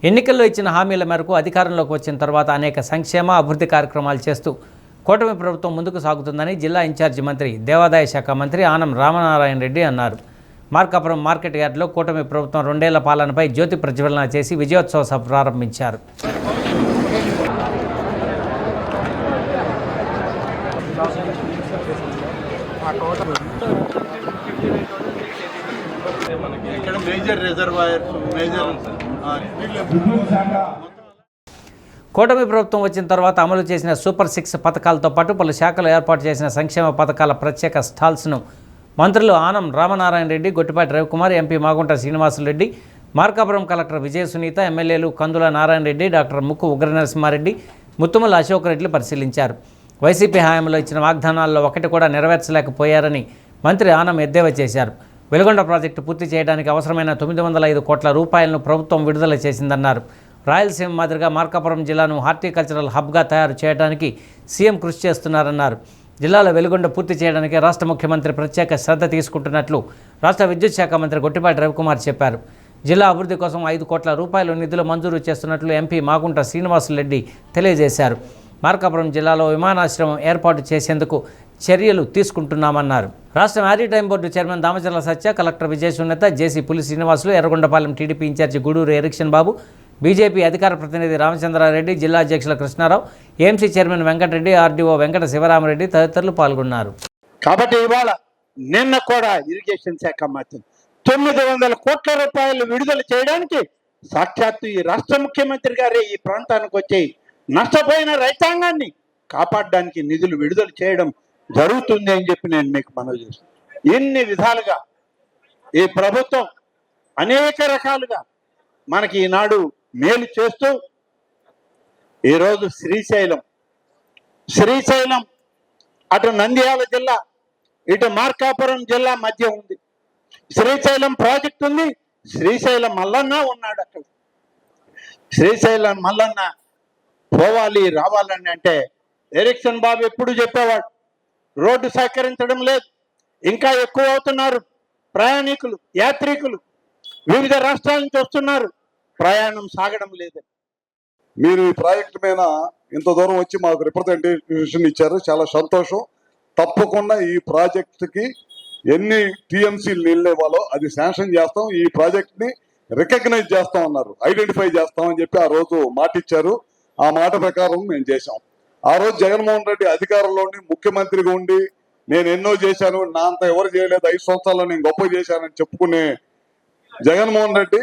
ఎన్నికల్లో ఇచ్చిన హామీల మేరకు అధికారంలోకి వచ్చిన తర్వాత అనేక సంక్షేమ అభివృద్ధి కార్యక్రమాలు చేస్తూ కూటమి ప్రభుత్వం ముందుకు సాగుతుందని జిల్లా ఇన్ఛార్జి మంత్రి దేవాదాయ శాఖ మంత్రి ఆనం రామనారాయణ రెడ్డి అన్నారు. మార్కాపురం మార్కెట్ యార్డ్లో కూటమి ప్రభుత్వం 2 ఏళ్ల పాలనపై జ్యోతి ప్రజ్వలన చేసి విజయోత్సవ సభ ప్రారంభించారు. కూటమి ప్రభుత్వం వచ్చిన తర్వాత అమలు చేసిన సూపర్ 6 పథకాలతో పాటు పలు శాఖలు ఏర్పాటు చేసిన సంక్షేమ పథకాల ప్రత్యేక స్టాల్స్ను మంత్రులు ఆనం రామనారాయణ రెడ్డి, గొట్టిపాటి రవికుమార్, ఎంపీ మాగుంట శ్రీనివాసులరెడ్డి, మార్కాపురం కలెక్టర్ విజయ సునీత, ఎమ్మెల్యేలు కందుల నారాయణ రెడ్డి, డాక్టర్ ముక్కు ఉగ్రనరసింహారెడ్డి, ముత్తుమల అశోక్ రెడ్డిలు పరిశీలించారు. వైసీపీ హయాంలో ఇచ్చిన వాగ్దానాల్లో ఒకటి కూడా నెరవేర్చలేకపోయారని మంత్రి ఆనం ఎద్దేవా చేశారు. వెలుగొండ ప్రాజెక్టు పూర్తి చేయడానికి అవసరమైన 905 కోట్ల రూపాయలను ప్రభుత్వం విడుదల చేసిందన్నారు. రాయలసీమ మాదిరిగా మార్కాపురం జిల్లాను హార్టికల్చరల్ హబ్గా తయారు చేయడానికి సీఎం కృషి చేస్తున్నారన్నారు. జిల్లాలో వెలుగొండ పూర్తి చేయడానికి రాష్ట్ర ముఖ్యమంత్రి ప్రత్యేక శ్రద్ధ తీసుకుంటున్నట్లు రాష్ట్ర విద్యుత్ శాఖ మంత్రి గొట్టిపాటి రవికుమార్ చెప్పారు. జిల్లా అభివృద్ధి కోసం 5 కోట్ల రూపాయలు నిధులు మంజూరు చేస్తున్నట్లు ఎంపీ మాగుంట శ్రీనివాసులరెడ్డి తెలియజేశారు. మార్కాపురం జిల్లాలో విమానాశ్రయం ఏర్పాటు చేసేందుకు చర్యలు తీసుకుంటున్నామన్నారు. రాష్ట్ర maritime board chairman Damacharla Satya, collector Vijaya Sunitha, JC Puli Srinivasulu, Yerragondapalem TDP in charge Guduru Erikshan Babu, BJP అధికార ప్రతినిధి రామచంద్రారెడ్డి, జిల్లా అధ్యక్షుల Krishna Rao, AMC chairman Venkata Reddy, RDO Venkata Sivarama Reddy తదితరులు పాల్గొన్నారు. కాబట్టి ఇవాళ నిన్న కూడా ఇరిగేషన్ శాఖ మంత్రి 900 కోట్ల రూపాయలు విడుదల చేయడానికి సాక్షాత్తు ఈ రాష్ట్ర ముఖ్యమంత్రి గారే ఈ ప్రాంతానికి వచ్చి నష్టపోయిన రైతాంగాన్ని కాపాడడానికి నిధులు విడుదల చేయడం జరుగుతుంది అని చెప్పి నేను మీకు మనవి చేస్తాను. ఇన్ని విధాలుగా ఈ ప్రభుత్వం అనేక రకాలుగా మనకి ఈనాడు మేలు చేస్తూ ఈరోజు శ్రీశైలం అటు నంద్యాల జిల్లా ఇటు మార్కాపురం జిల్లా మధ్య ఉంది. శ్రీశైలం ప్రాజెక్ట్ ఉంది. శ్రీశైలం మల్లన్న ఉన్నాడు అక్కడ. శ్రీశైలం మల్లన్న పోవాలి రావాలని అంటే ఎరిక్షన్ బాబు ఎప్పుడు చెప్పేవాడు, రోడ్డు సహకరించడం లేదు, ఇంకా ఎక్కువ అవుతున్నారు ప్రయాణికులు, యాత్రికులు వివిధ రాష్ట్రాల నుంచి వస్తున్నారు, ప్రయాణం సాగడం లేదు. మీరు ఈ ప్రాజెక్టు మీద ఇంత దూరం వచ్చి మాకు రిప్రజెంటేషన్ ఇచ్చారు, చాలా సంతోషం. తప్పకుండా ఈ ప్రాజెక్టుకి ఎన్ని టీఎంసీలు నీళ్ళు ఇవ్వాలో అది శాంక్షన్ చేస్తాం, ఈ ప్రాజెక్ట్ని రికగ్నైజ్ చేస్తాం అన్నారు, ఐడెంటిఫై చేస్తామని చెప్పి ఆ రోజు మాట ఇచ్చారు. ఆ మాట ప్రకారం మేము చేశాం. ఆ రోజు జగన్మోహన్ రెడ్డి అధికారంలో ఉండి ముఖ్యమంత్రిగా ఉండి నేను ఎన్నో చేశాను, నా అంత ఎవరు చేయలేదు, 5 సంవత్సరాల్లో నేను గొప్ప చేశానని చెప్పుకునే జగన్మోహన్ రెడ్డి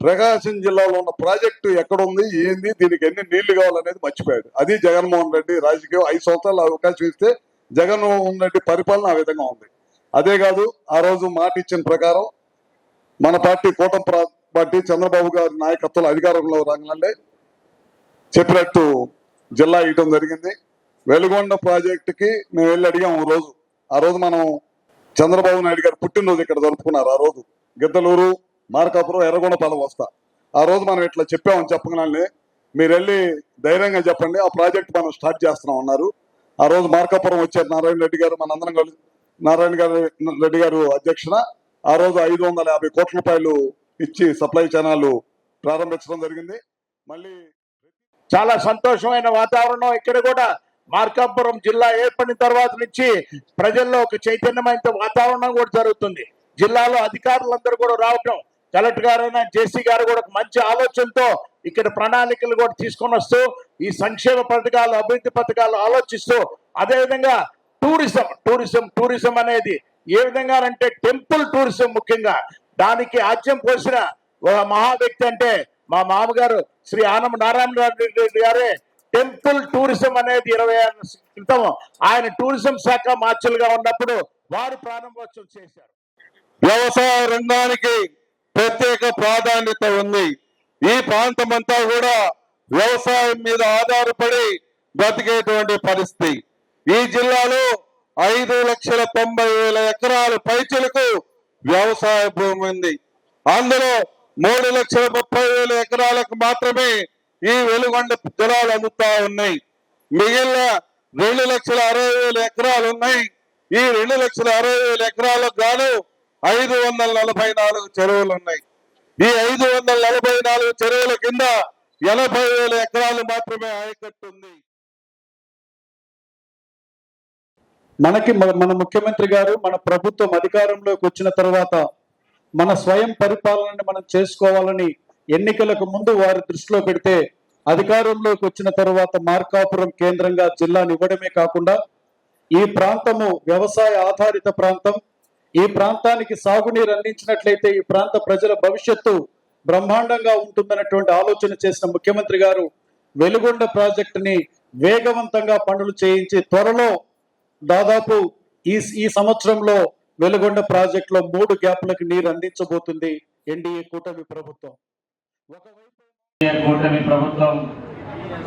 ప్రకాశం జిల్లాలో ఉన్న ప్రాజెక్టు ఎక్కడుంది, ఏంది, దీనికి ఎన్ని నీళ్లు కావాలనేది మర్చిపోయాడు. అది జగన్మోహన్ రెడ్డి రాజకీయం. 5 సంవత్సరాలు అవకాశం ఇస్తే జగన్మోహన్ రెడ్డి పరిపాలన ఆ విధంగా ఉంది. అదే కాదు, ఆ రోజు మాట ఇచ్చిన ప్రకారం మన పార్టీ కూటమి పార్టీ చంద్రబాబు గారి నాయకత్వంలో అధికారంలో రాగానే చెప్పినట్టు జిల్లా ఇవ్వడం జరిగింది. వెలుగొండ ప్రాజెక్టుకి మేము వెళ్ళి అడిగాం. ఆ రోజు మనం చంద్రబాబు నాయుడు గారు పుట్టినరోజు ఇక్కడ జరుపుకున్నారు. ఆ రోజు గిద్దలూరు, మార్కాపురం, ఎర్రగొండపాలెం వస్తా. ఆ రోజు మనం ఇట్లా చెప్పామని చెప్పగానే మీరు వెళ్ళి ధైర్యంగా చెప్పండి, ఆ ప్రాజెక్ట్ మనం స్టార్ట్ చేస్తున్నాం అన్నారు. ఆ రోజు మార్కాపురం వచ్చారు నారాయణ రెడ్డి గారు, మనందరం కలిసి రెడ్డి గారు అధ్యక్షన ఆ రోజు 550 కోట్ల రూపాయలు ఇచ్చి సప్లై ఛానల్ ప్రారంభించడం జరిగింది. మళ్ళీ చాలా సంతోషమైన వాతావరణం ఇక్కడ కూడా. మార్కాపురం జిల్లా ఏర్పడిన తర్వాత నుంచి ప్రజల్లో ఒక చైతన్యమైన వాతావరణం కూడా జరుగుతుంది. జిల్లాలో అధికారులందరూ కూడా రావటం, కలెక్టర్ గారు, జేసీ గారు కూడా ఒక మంచి ఆలోచనతో ఇక్కడ ప్రణాళికలు కూడా తీసుకొని వస్తూ ఈ సంక్షేమ పథకాలు, అభివృద్ధి పథకాలు ఆలోచిస్తూ, అదేవిధంగా టూరిజం అనేది ఏ విధంగా అంటే టెంపుల్ టూరిజం ముఖ్యంగా దానికి ఆజ్యం పోసిన ఒక మహా వ్యక్తి అంటే మా మామగారు శ్రీ ఆనం నారాయణ రెడ్డి గారే. టెంపుల్ టూరిజం అనేది 20 ఏళ్ల క్రితం ఆయన టూరిజం శాఖ మార్చులుగా ఉన్నప్పుడు వారు ప్రారంభోత్సవం చేశారు. వ్యవసాయ రంగానికి ప్రత్యేక ప్రాధాన్యత ఉంది. ఈ ప్రాంతం అంతా కూడా వ్యవసాయం మీద ఆధారపడి బ్రతికేటువంటి పరిస్థితి. ఈ జిల్లాలో 5,90,000 ఎకరాలు పైచిలకు వ్యవసాయ భూమి ఉంది. అందులో 3,30,000 ఎకరాలకు మాత్రమే ఈ వెలుగొండ జలాలు అందుతా ఉన్నాయి. మిగిలిన 2,60,000 ఎకరాలు ఉన్నాయి. ఈ 2,60,000 ఎకరాలకు గాను 544 చెరువులు ఉన్నాయి. ఈ 544 చెరువుల కింద 80,000 ఎకరాలు మాత్రమే ఆయకట్టు ఉంది. మన ముఖ్యమంత్రి గారు, మన ప్రభుత్వం అధికారంలోకి వచ్చిన తర్వాత మన స్వయం పరిపాలనని మనం చేసుకోవాలని ఎన్నికలకు ముందు వారి దృష్టిలో పెడితే, అధికారంలోకి వచ్చిన తర్వాత మార్కాపురం కేంద్రంగా జిల్లాను ఇవ్వడమే కాకుండా ఈ ప్రాంతము వ్యవసాయ ఆధారిత ప్రాంతం. ఈ ప్రాంతానికి సాగునీరు అందించినట్లయితే ఈ ప్రాంత ప్రజల భవిష్యత్తు బ్రహ్మాండంగా ఉంటుందన్నటువంటి ఆలోచన చేసిన ముఖ్యమంత్రి గారు వెలుగొండ ప్రాజెక్టుని వేగవంతంగా పనులు చేయించి త్వరలో దాదాపు ఈ సంవత్సరంలో వెలుగొండ ప్రాజెక్టులో 3 గ్యాపులకు నీరు అందించబోతుంది ఎన్డీఏ కూటమి ప్రభుత్వం. కూటమి ప్రభుత్వం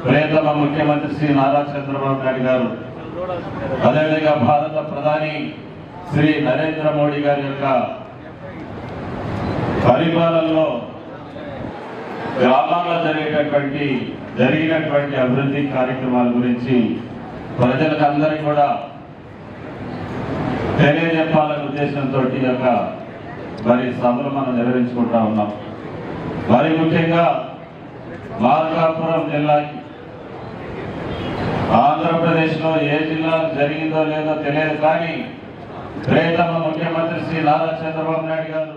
ప్రియతమ ముఖ్యమంత్రి శ్రీ నారా చంద్రబాబు నాయుడు గారు, అదేవిధంగా భారత ప్రధాని శ్రీ నరేంద్ర మోడీ గారి యొక్క పరిపాలనలో గ్రామాల్లో జరిగినటువంటి అభివృద్ధి కార్యక్రమాల గురించి ప్రజలకు అందరికీ కూడా తెలియజెప్పాలనే ఉద్దేశంతో యొక్క మరి సభలు మనం నిర్వహించుకుంటా ఉన్నాం. మరి ముఖ్యంగా మార్కాపురం జిల్లాకి ఆంధ్రప్రదేశ్లో ఏ జిల్లా జరిగిందో లేదో తెలియదు, కానీ ప్రియతమ ముఖ్యమంత్రి శ్రీ నారా చంద్రబాబు నాయుడు గారు